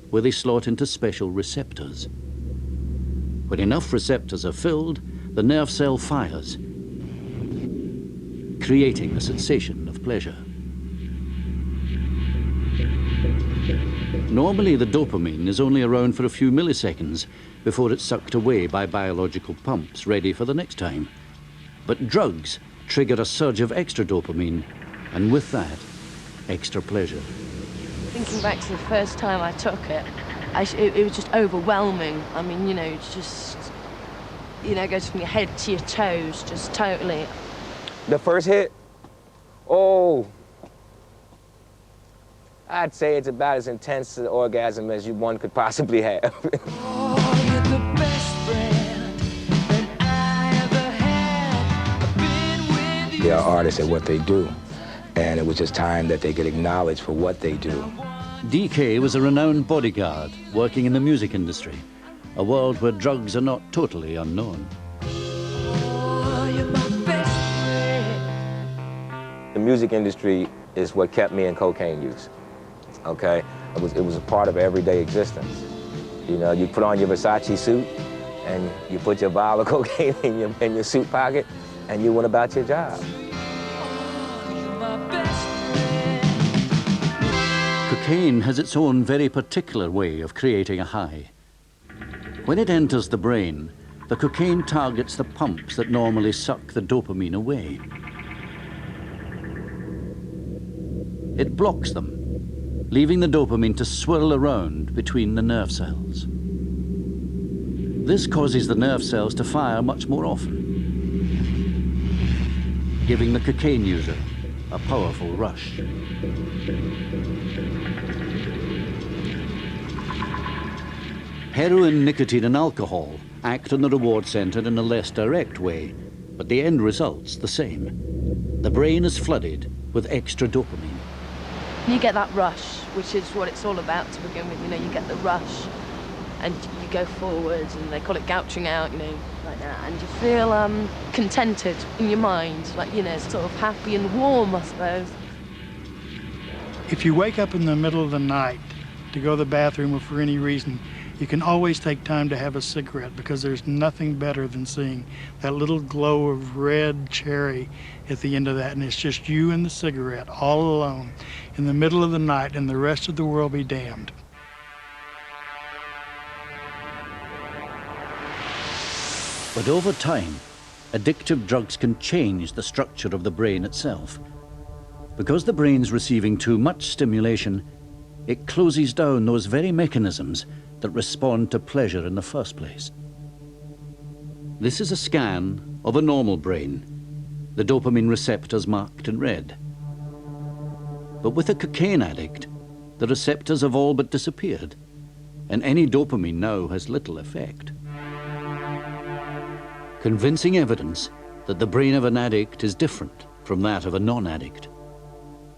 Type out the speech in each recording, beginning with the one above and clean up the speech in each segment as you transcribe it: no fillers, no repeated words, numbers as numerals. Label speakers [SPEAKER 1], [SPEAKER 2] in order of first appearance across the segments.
[SPEAKER 1] where they slot into special receptors. When enough receptors are filled, the nerve cell fires, creating a sensation of pleasure. Normally, the dopamine is only around for a few milliseconds before it's sucked away by biological pumps ready for the next time. But drugs trigger a surge of extra dopamine, and with that, extra pleasure.
[SPEAKER 2] Thinking back to the first time I took it, it was just overwhelming. I mean, you know, it's just, you know, it goes from your head to your toes, just totally.
[SPEAKER 3] The first hit, oh, I'd say it's about as intense an orgasm as one could possibly have.
[SPEAKER 4] Oh, you're the best friend that I ever had. I've been with you.
[SPEAKER 3] They are artists at what they do, and it was just time that they get acknowledged for what they do.
[SPEAKER 1] DK was a renowned bodyguard working in the music industry, a world where drugs are not totally unknown.
[SPEAKER 4] Oh, you're my best friend.
[SPEAKER 3] The music industry is what kept me in cocaine use. Okay, it was a part of everyday existence. You know, you put on your Versace suit, and you put your vial of cocaine in your suit pocket, and you went about your job.
[SPEAKER 4] Oh, you're my best friend.
[SPEAKER 1] Cocaine has its own very particular way of creating a high. When it enters the brain, the cocaine targets the pumps that normally suck the dopamine away. It blocks them, leaving the dopamine to swirl around between the nerve cells. This causes the nerve cells to fire much more often, giving the cocaine user a powerful rush. Heroin, nicotine, and alcohol act on the reward center in a less direct way, but the end result's the same. The brain is flooded with extra dopamine.
[SPEAKER 2] You get that rush, which is what it's all about to begin with. You know, you get the rush, and you go forwards, and they call it gouching out, you know, like that. And you feel contented in your mind, like, you know, sort of happy and warm, I suppose.
[SPEAKER 5] If you wake up in the middle of the night to go to the bathroom or for any reason, you can always take time to have a cigarette, because there's nothing better than seeing that little glow of red cherry at the end of that, and it's just you and the cigarette all alone in the middle of the night, and the rest of the world be damned.
[SPEAKER 1] But over time, addictive drugs can change the structure of the brain itself. Because the brain's receiving too much stimulation, it closes down those very mechanisms that respond to pleasure in the first place. This is a scan of a normal brain, the dopamine receptors marked in red. But with a cocaine addict, the receptors have all but disappeared, and any dopamine now has little effect. Convincing evidence that the brain of an addict is different from that of a non-addict.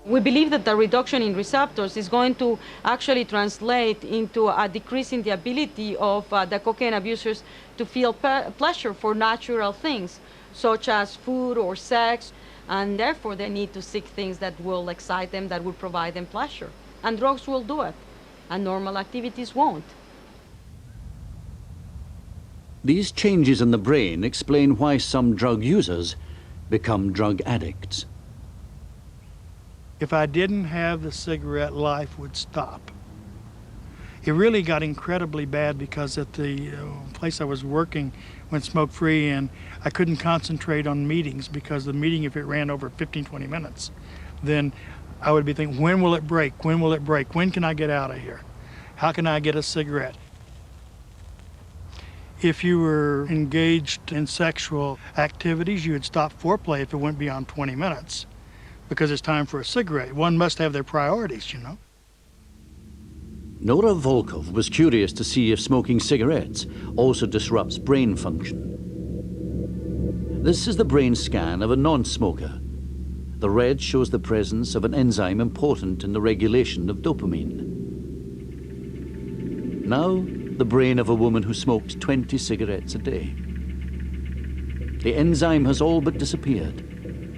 [SPEAKER 6] We believe that the reduction in receptors is going to actually translate into a decrease in the ability of the cocaine abusers to feel pleasure for natural things, such as food or sex, and therefore they need to seek things that will excite them, that will provide them pleasure. And drugs will do it, and normal activities won't.
[SPEAKER 1] These changes in the brain explain why some drug users become drug addicts.
[SPEAKER 5] If I didn't have the cigarette, life would stop. It really got incredibly bad because at the place I was working went smoke-free, and I couldn't concentrate on meetings, because the meeting, if it ran over 15, 20 minutes, then I would be thinking, when will it break? When will it break? When can I get out of here? How can I get a cigarette? If you were engaged in sexual activities, you would stop foreplay if it went beyond 20 minutes. Because it's time for a cigarette. One must have their priorities, you know.
[SPEAKER 1] Nora Volkov was curious to see if smoking cigarettes also disrupts brain function. This is the brain scan of a non-smoker. The red shows the presence of an enzyme important in the regulation of dopamine. Now, the brain of a woman who smokes 20 cigarettes a day. The enzyme has all but disappeared,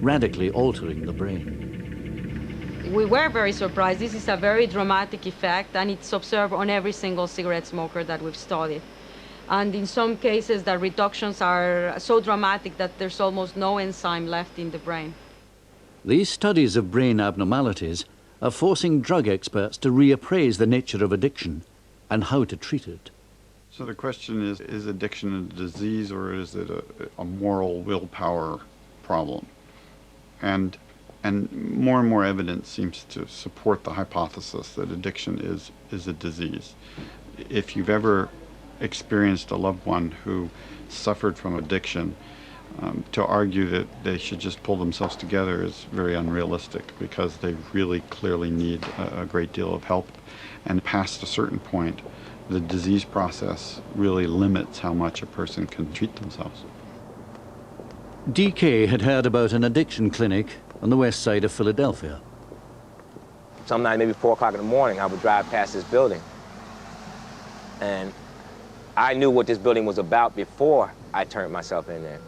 [SPEAKER 1] radically altering the brain.
[SPEAKER 6] We were very surprised. This is a very dramatic effect, and it's observed on every single cigarette smoker that we've studied. And in some cases, the reductions are so dramatic that there's almost no enzyme left in the brain.
[SPEAKER 1] These studies of brain abnormalities are forcing drug experts to reappraise the nature of addiction and how to treat it.
[SPEAKER 7] So the question is addiction a disease, or is it a moral willpower problem? And more and more evidence seems to support the hypothesis that addiction is a disease. If you've ever experienced a loved one who suffered from addiction, to argue that they should just pull themselves together is very unrealistic, because they really clearly need a great deal of help. And past a certain point, the disease process really limits how much a person can treat themselves.
[SPEAKER 1] DK had heard about an addiction clinic on the west side of Philadelphia.
[SPEAKER 3] Some night, maybe 4 o'clock in the morning, I would drive past this building. And I knew what this building was about before I turned myself in there.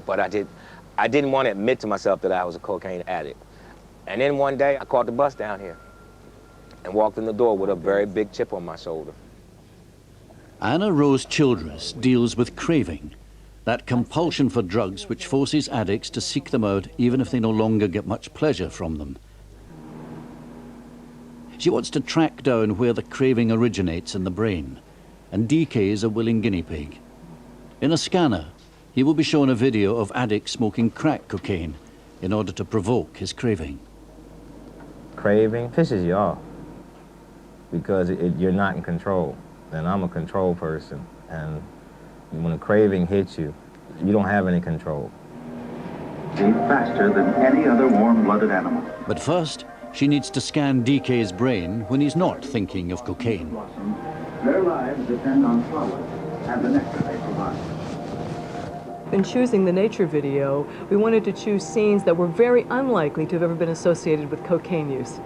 [SPEAKER 3] But I didn't want to admit to myself that I was a cocaine addict. And then one day, I caught the bus down here and walked in the door with a very big chip on my shoulder.
[SPEAKER 1] Anna Rose Childress deals with craving, that compulsion for drugs which forces addicts to seek them out even if they no longer get much pleasure from them. She wants to track down where the craving originates in the brain, and DK is a willing guinea pig. In a scanner, he will be shown a video of addicts smoking crack cocaine in order to provoke his craving.
[SPEAKER 3] Craving pisses you off because you're not in control. And I'm a control person, and when a craving hits you, you don't have any control.
[SPEAKER 8] Beat faster than any other warm-blooded animal.
[SPEAKER 1] But first, she needs to scan DK's brain when he's not thinking of cocaine.
[SPEAKER 8] Their lives depend on flowers and the nectar they provide.
[SPEAKER 9] In choosing the nature video, we wanted to choose scenes that were very unlikely to have ever been associated with cocaine use.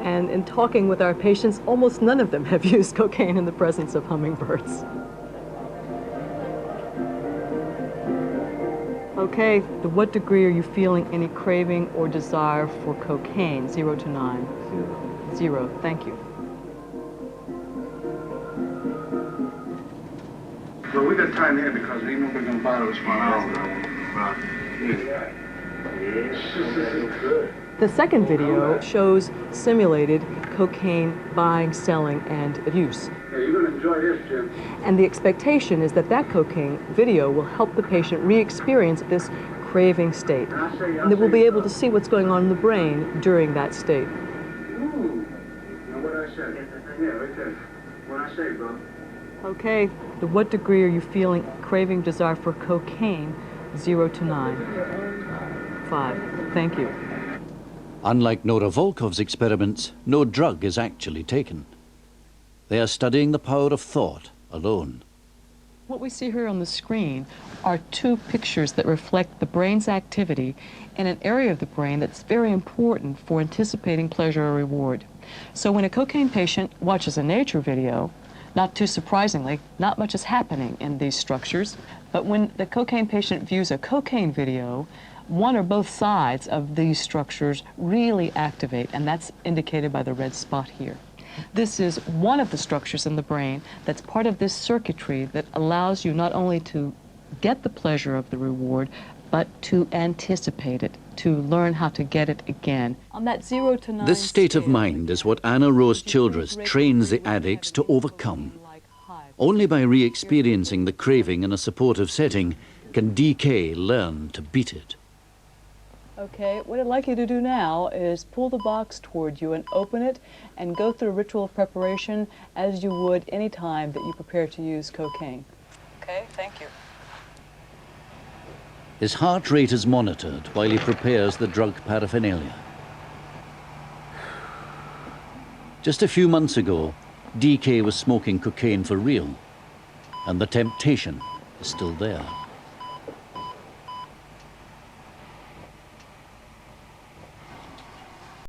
[SPEAKER 9] And in talking with our patients, almost none of them have used cocaine in the presence of hummingbirds. Okay, to what degree are you feeling any craving or desire for cocaine? 0 to 9. 0, thank you.
[SPEAKER 8] Well, we got time here because we know we're going to bother us for an hour.
[SPEAKER 9] The second video shows simulated cocaine buying, selling, and use.
[SPEAKER 8] Yeah, you're going to enjoy this, Jim.
[SPEAKER 9] And the expectation is that that cocaine video will help the patient re-experience this craving state. And they will be able to see what's going on in the brain during that state.
[SPEAKER 8] Ooh. Now what I said. Yeah, right there. What I say, bro.
[SPEAKER 9] Okay, to what degree are you feeling craving, desire for cocaine? 0 to 9. 5. Thank you.
[SPEAKER 1] Unlike Nora Volkov's experiments, no drug is actually taken. They are studying the power of thought alone.
[SPEAKER 9] What we see here on the screen are 2 pictures that reflect the brain's activity in an area of the brain that's very important for anticipating pleasure or reward. So when a cocaine patient watches a nature video, not too surprisingly, not much is happening in these structures. But when the cocaine patient views a cocaine video, one or both sides of these structures really activate, and that's indicated by the red spot here. This is one of the structures in the brain that's part of this circuitry that allows you not only to get the pleasure of the reward, but to anticipate it, to learn how to get it again. On that 0 to 9
[SPEAKER 1] This state of
[SPEAKER 9] scale,
[SPEAKER 1] mind is what Anna Rose Childress trains the addicts to overcome. Only by re-experiencing the craving in a supportive setting can DK learn to beat it.
[SPEAKER 9] Okay, what I'd like you to do now is pull the box toward you and open it and go through a ritual of preparation as you would any time that you prepare to use cocaine. Okay, thank you.
[SPEAKER 1] His heart rate is monitored while he prepares the drug paraphernalia. Just a few months ago, DK was smoking cocaine for real, and the temptation is still there.